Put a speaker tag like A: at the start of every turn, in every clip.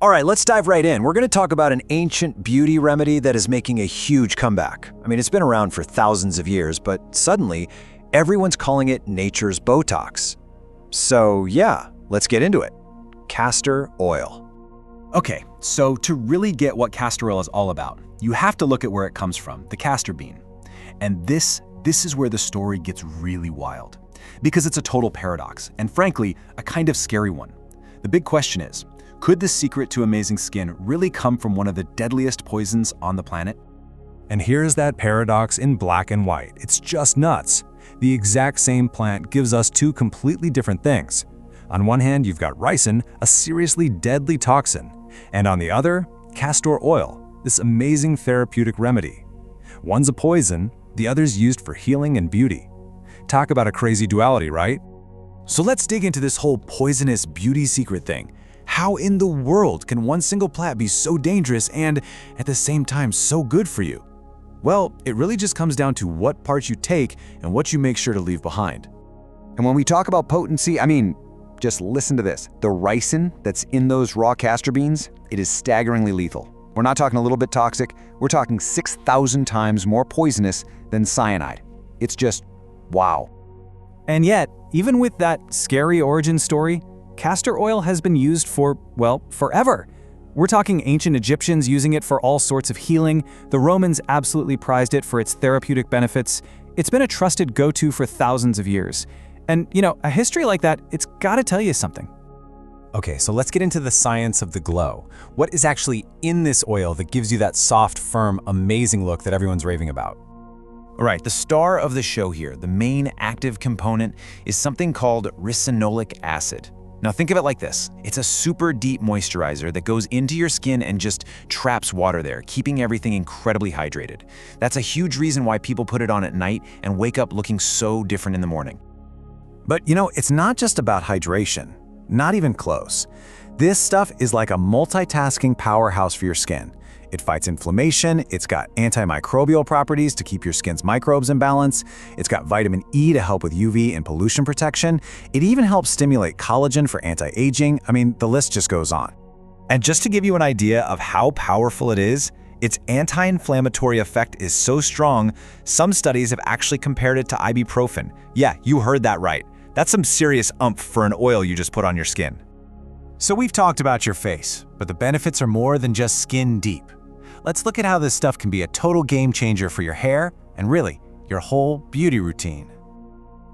A: All right, let's dive right in. We're going to talk about an ancient beauty remedy that is making a huge comeback. I mean, it's been around for thousands of years, but suddenly, everyone's calling it nature's Botox. So yeah, let's get into it. Castor oil.
B: Okay, so to really get what castor oil is all about, you have to look at where it comes from, the castor bean. And this is where the story gets really wild, because it's a total paradox, and frankly, a kind of scary one. The big question is, could the secret to amazing skin really come from one of the deadliest poisons on the planet?
C: And here's that paradox in black and white. It's just nuts. The exact same plant gives us two completely different things. On one hand, you've got ricin, a seriously deadly toxin, and on the other, castor oil, this amazing therapeutic remedy. One's a poison, the other's used for healing and beauty. Talk about a crazy duality, right? So let's dig into this whole poisonous beauty secret thing. How in the world can one single plant be so dangerous and, at the same time, so good for you? Well, it really just comes down to what parts you take and what you make sure to leave behind.
A: And when we talk about potency, I mean, just listen to this. The ricin that's in those raw castor beans, it is staggeringly lethal. We're not talking a little bit toxic, we're talking 6,000 times more poisonous than cyanide. It's just, wow.
B: And yet, even with that scary origin story, castor oil has been used for, well, forever. We're talking ancient Egyptians using it for all sorts of healing. The Romans absolutely prized it for its therapeutic benefits. It's been a trusted go-to for thousands of years. And, you know, a history like that, it's gotta tell you something.
C: Okay, so let's get into the science of the glow. What is actually in this oil that gives you that soft, firm, amazing look that everyone's raving about?
D: All right, the star of the show here, the main active component, is something called ricinoleic acid. Now think of it like this. It's a super deep moisturizer that goes into your skin and just traps water there, keeping everything incredibly hydrated. That's a huge reason why people put it on at night and wake up looking so different in the morning.
A: But you know, it's not just about hydration. Not even close. This stuff is like a multitasking powerhouse for your skin. It fights inflammation, it's got antimicrobial properties to keep your skin's microbes in balance, it's got vitamin E to help with UV and pollution protection, it even helps stimulate collagen for anti-aging. I mean, the list just goes on.
D: And just to give you an idea of how powerful it is, its anti-inflammatory effect is so strong, some studies have actually compared it to ibuprofen. Yeah, you heard that right. That's some serious oomph for an oil you just put on your skin.
C: So we've talked about your face, but the benefits are more than just skin deep. Let's look at how this stuff can be a total game changer for your hair and really, your whole beauty routine.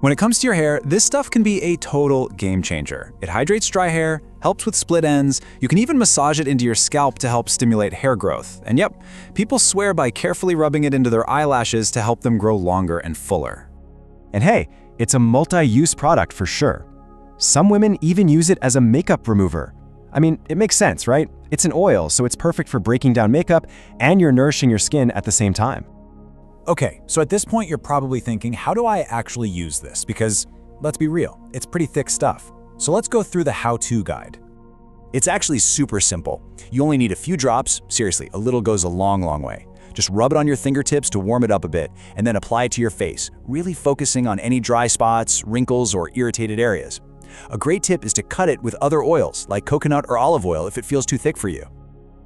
C: When it comes to your hair, this stuff can be a total game changer. It hydrates dry hair, helps with split ends, you can even massage it into your scalp to help stimulate hair growth. And yep, people swear by carefully rubbing it into their eyelashes to help them grow longer and fuller.
E: And hey, it's a multi-use product for sure. Some women even use it as a makeup remover. I mean, it makes sense, right? It's an oil, so it's perfect for breaking down makeup and you're nourishing your skin at the same time.
C: Okay, so at this point you're probably thinking, how do I actually use this? Because, let's be real, it's pretty thick stuff. So let's go through the how-to guide.
A: It's actually super simple. You only need a few drops. Seriously, a little goes a long, long way. Just rub it on your fingertips to warm it up a bit, and then apply it to your face, really focusing on any dry spots, wrinkles, or irritated areas. A great tip is to cut it with other oils, like coconut or olive oil if it feels too thick for you.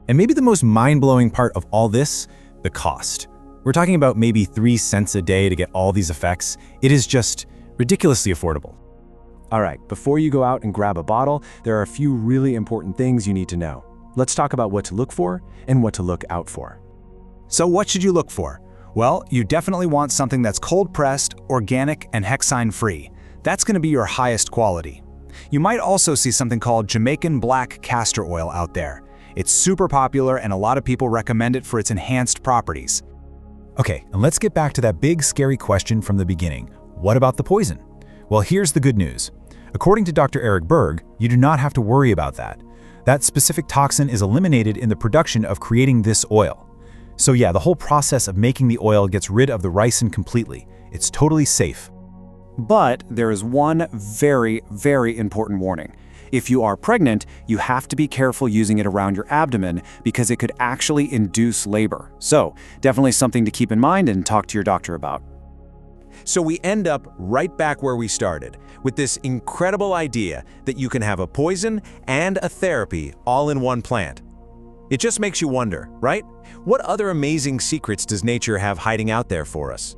C: And maybe the most mind-blowing part of all this, the cost. We're talking about maybe 3 cents a day to get all these effects. It is just ridiculously affordable.
E: All right, before you go out and grab a bottle, there are a few really important things you need to know. Let's talk about what to look for and what to look out for.
A: So what should you look for? Well, you definitely want something that's cold-pressed, organic, and hexine-free. That's going to be your highest quality. You might also see something called Jamaican black castor oil out there. It's super popular and a lot of people recommend it for its enhanced properties.
C: Okay, and let's get back to that big scary question from the beginning. What about the poison? Well, here's the good news. According to Dr. Eric Berg, you do not have to worry about that. That specific toxin is eliminated in the production of creating this oil. So yeah, the whole process of making the oil gets rid of the ricin completely. It's totally safe.
E: But there is one very, very important warning. If you are pregnant, you have to be careful using it around your abdomen because it could actually induce labor. So definitely something to keep in mind and talk to your doctor about.
F: So we end up right back where we started, with this incredible idea that you can have a poison and a therapy all in one plant. It just makes you wonder, right? What other amazing secrets does nature have hiding out there for us?